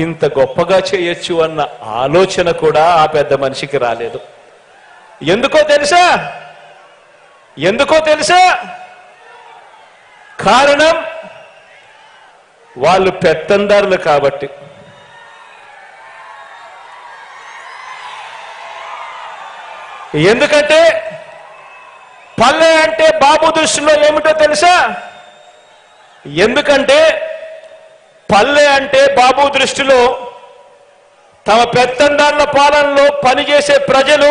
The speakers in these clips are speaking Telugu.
ఇంత గొప్పగా చేయొచ్చు అన్న ఆలోచన కూడా ఆ పెద్ద మనిషికి రాలేదు. ఎందుకో తెలుసా? కారణం వాళ్ళు పెత్తందారులు కాబట్టి. ఎందుకంటే పల్లె అంటే బాబు దృష్టిలో ఏమిటో తెలుసా? ఎందుకంటే పల్లె అంటే బాబు దృష్టిలో తమ పెత్తందారుల పాలనలో పనిచేసే ప్రజలు,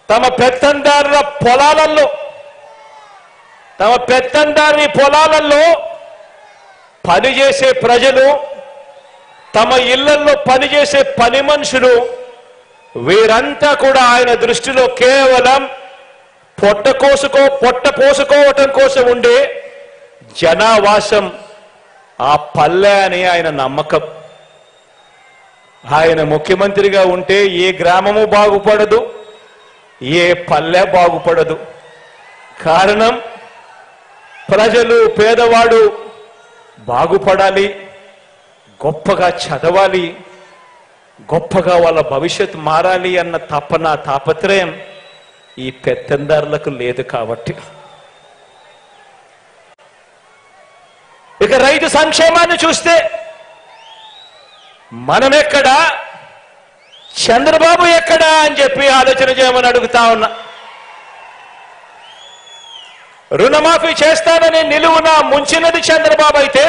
తమ పెత్తందారుల పొలాలలో పనిచేసే ప్రజలు, తమ ఇళ్లలో పనిచేసే పని మనుషులు, వీరంతా కూడా ఆయన దృష్టిలో కేవలం పొట్ట పోసుకోవటం కోసం ఉండే జనావాసం ఆ పల్లె అని ఆయన నమ్మకం. ఆయన ముఖ్యమంత్రిగా ఉంటే ఏ గ్రామము బాగుపడదు, ఏ పల్లె బాగుపడదు. కారణం ప్రజలు, పేదవాడు బాగుపడాలి, గొప్పగా చదవాలి, గొప్పగా వాళ్ళ భవిష్యత్తు మారాలి అన్న తాపత్రయం ఈ పెత్తందారులకు లేదు కాబట్టి. ఇక రైతు సంక్షేమాన్ని చూస్తే మనమెక్కడా, చంద్రబాబు ఎక్కడా అని చెప్పి ఆలోచన చేయమని అడుగుతా ఉన్నా. రుణమాఫీ చేస్తానని నిలువున ముంచినది చంద్రబాబు అయితే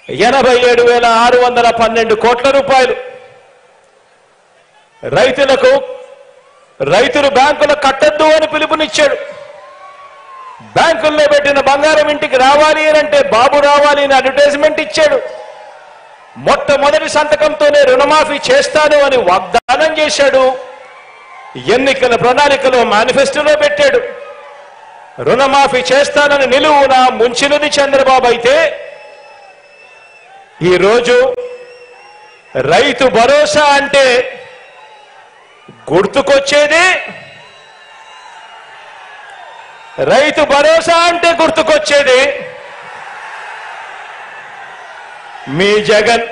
87,612 కోట్ల రూపాయలు రైతులు బ్యాంకులు కట్టద్దు అని పిలుపునిచ్చాడు. బ్యాంకుల్లో పెట్టిన బంగారం ఇంటికి రావాలి అంటే బాబు రావాలి అని అడ్వర్టైజ్మెంట్ ఇచ్చాడు. మొట్టమొదటి సంతకంతోనే రుణమాఫీ చేస్తాను అని వాగ్దానం చేశాడు. ఎన్నికల ప్రణాళికలో మేనిఫెస్టోలో పెట్టాడు. రుణమాఫీ చేస్తానని నిలువున ముంచినది చంద్రబాబు అయితే ఈరోజు రైతు భరోసా అంటే గుర్తుకొచ్చేది మీ జగన్.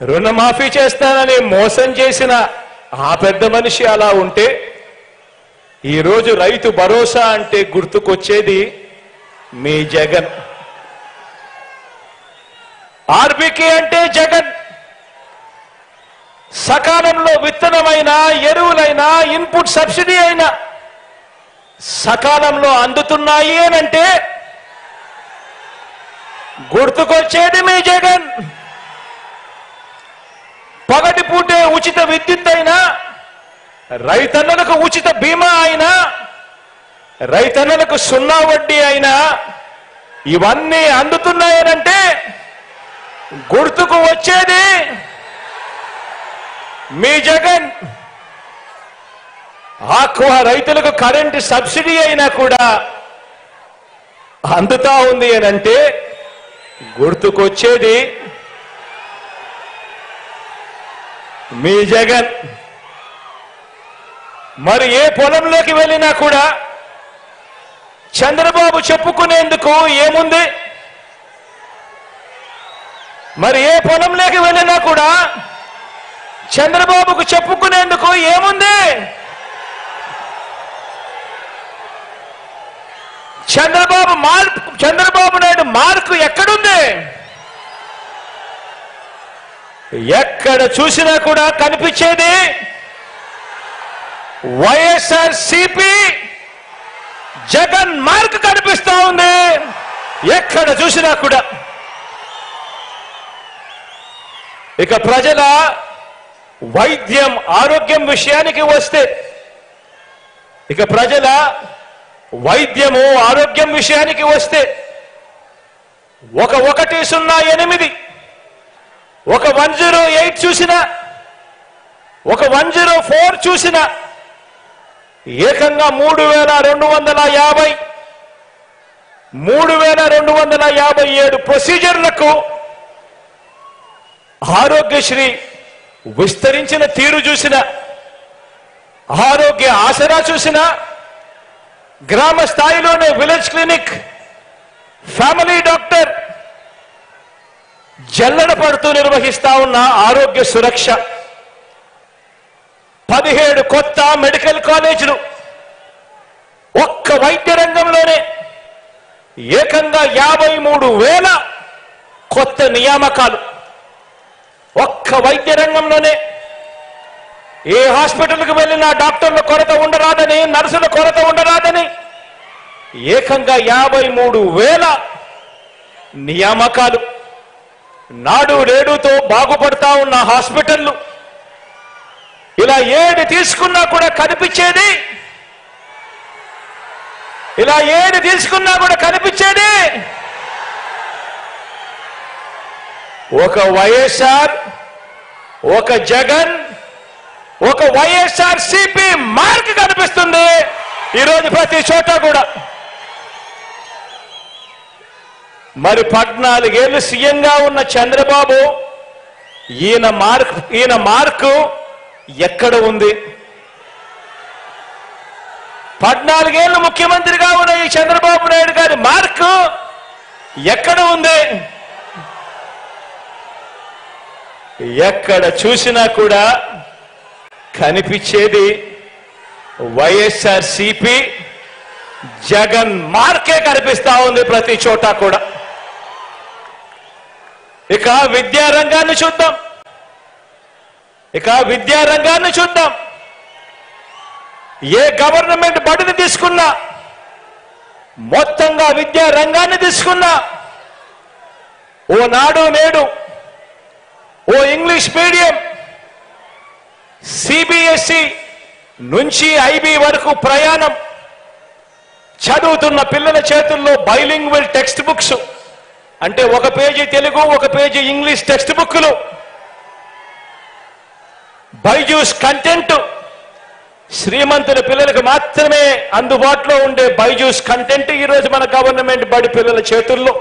రుణమాఫీ చేస్తానని మోసం చేసిన ఆ పెద్ద మనిషి అలా ఉంటే ఈరోజు రైతు భరోసా అంటే గుర్తుకొచ్చేది మీ జగన్. ఆర్బీకే అంటే జగన్. సకాలంలో విత్తనమైనా, ఎరువులైనా, ఇన్పుట్ సబ్సిడీ అయినా సకాలంలో అందుతున్నాయి అనంటే గుర్తుకొచ్చేది మీ జగన్. పగటి పూటే ఉచిత విద్యుత్ అయినా, రైతన్నలకు ఉచిత బీమా అయినా, రైతన్నలకు 0 వడ్డీ అయినా ఇవన్నీ అందుతున్నాయనంటే గుర్తుకు వచ్చేది మీ జగన్. ఆక్వా రైతులకు కరెంటు సబ్సిడీ అయినా కూడా అందుతా ఉంది అనంటే గుర్తుకొచ్చేది మీ జగన్. మరి ఏ పొలంలోకి వెళ్ళినా కూడా చంద్రబాబు చెప్పుకునేందుకు ఏముంది? మరి ఏ పొలంలోకి వెళ్ళినా కూడా చంద్రబాబుకు చెప్పుకునేందుకు ఏముంది? చంద్రబాబు నాయుడు మార్కు ఎక్కడుంది? ఎక్కడ చూసినా కూడా కనిపించేది వైఎస్ఆర్సీపీ జగన్ మార్క్ కనిపిస్తా ఉంది. ఎక్కడ చూసినా కూడా. ఇక ప్రజల వైద్యం, ఆరోగ్యం విషయానికి వస్తే, ఒక 108, ఒక 108 చూసినా, ఒక 104 చూసినా ఏకంగా 3,257 ప్రొసీజర్లకు ఆరోగ్యశ్రీ విస్తరించిన తీరు చూసిన, ఆరోగ్య ఆసరా చూసిన, గ్రామ స్థాయిలోనే విలేజ్ క్లినిక్, ఫ్యామిలీ డాక్టర్ జల్లెడ పడుతూ నిర్వహిస్తా ఉన్న ఆరోగ్య సురక్ష, 17 కొత్త మెడికల్ కాలేజీలు, ఒక్క వైద్య రంగంలోనే ఏకంగా 53,000 కొత్త నియామకాలు. ఒక్క వైద్య రంగంలోనే ఏ హాస్పిటల్కి వెళ్ళినా డాక్టర్ల కొరత ఉండరాదని, నర్సుల కొరత ఉండరాదని ఏకంగా 53,000 నియామకాలు. నాడు నేడుతో బాగుపడతా ఉన్న హాస్పిటళ్లు, ఇలా ఏది తీసుకున్నా కూడా కనిపించేది, ఇలా ఏది తీసుకున్నా కూడా కనిపించేది ఒక వైఎస్ఆర్, ఒక జగన్, ఒక వైఎస్ఆర్సీపీ మార్క్ కనిపిస్తుంది ఈరోజు ప్రతి చోట కూడా. మరి 14 ఏళ్ళు సీఎంగా ఉన్న చంద్రబాబు ఈయన మార్కు ఎక్కడ ఉంది? 14 ఏళ్ళు ముఖ్యమంత్రిగా ఉన్న ఈ చంద్రబాబు నాయుడు గారి మార్కు ఎక్కడ ఉంది? ఎక్కడ చూసినా కూడా కనిపించేది వైఎస్ఆర్సీపీ జగన్ మార్కే కనిపిస్తా ఉంది ప్రతి చోట కూడా. ఇక విద్యారంగాన్ని చూద్దాం. ఏ గవర్నమెంట్ బడిని తీసుకున్నా, మొత్తంగా విద్యారంగాన్ని తీసుకున్నా, ఓ నాడు నేడు, ఓ ఇంగ్లీష్ మీడియం, సిబిఎస్ఈ నుంచి ఐబీ వరకు ప్రయాణం, చదువుతున్న పిల్లల చేతుల్లో బైలింగ్వల్ టెక్స్ట్ బుక్స్, అంటే ఒక పేజీ తెలుగు, ఒక పేజీ ఇంగ్లీష్ టెక్స్ట్ బుక్లు, బైజూస్ కంటెంట్, శ్రీమంతుల పిల్లలకు మాత్రమే అందుబాటులో ఉండే బైజూస్ కంటెంట్ ఈరోజు మన గవర్నమెంట్ బడి పిల్లల చేతుల్లో.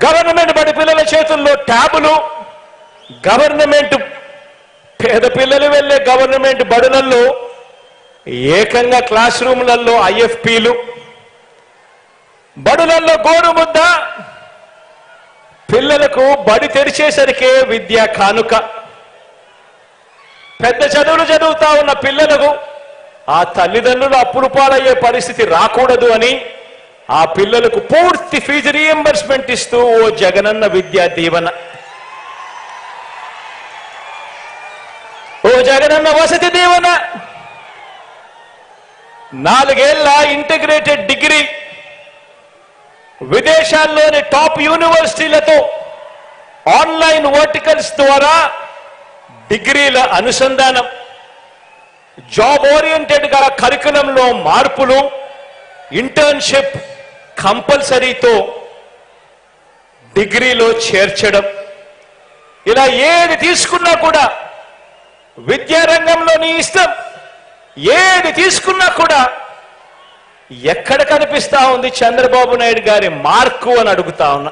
గవర్నమెంట్ బడి పిల్లల చేతుల్లో ట్యాబులు, గవర్నమెంట్ పేద పిల్లలు వెళ్ళే గవర్నమెంట్ బడులలో ఏకంగా క్లాస్ రూములలో ఐఎఫ్పీలు, బడులలో గోరుముద్ద, పిల్లలకు బడి తెరిచేసరికే విద్యా కానుక. పెద్ద చదువులు చదువుతా ఉన్న పిల్లలకు ఆ తల్లిదండ్రులు అప్పులు పాలయ్యే పరిస్థితి రాకూడదు అని ఆ పిల్లలకు పూర్తి ఫీజు రీఎంబర్స్మెంట్ ఇస్తూ ఓ జగనన్న విద్యా దీవెన, ఓ జగనన్న వసతి దీవెన, 4 ఏళ్ల ఇంటిగ్రేటెడ్ డిగ్రీ, విదేశాల్లోని టాప్ యూనివర్సిటీలతో ఆన్లైన్ వర్టికల్స్ ద్వారా డిగ్రీల అనుసంధానం, జాబ్ ఓరియంటెడ్ గా కరికులంలో మార్పులు, ఇంటర్న్షిప్ కంపల్సరీతో డిగ్రీలో చేర్చడం. ఇలా ఏది తీసుకున్నా కూడా విద్యారంగంలో నీ ఇష్టం, ఏది తీసుకున్నా కూడా ఎక్కడ కనిపిస్తా ఉంది చంద్రబాబు నాయుడు గారి మార్కు అని అడుగుతా ఉన్నా.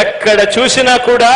ఎక్కడ చూసినా కూడా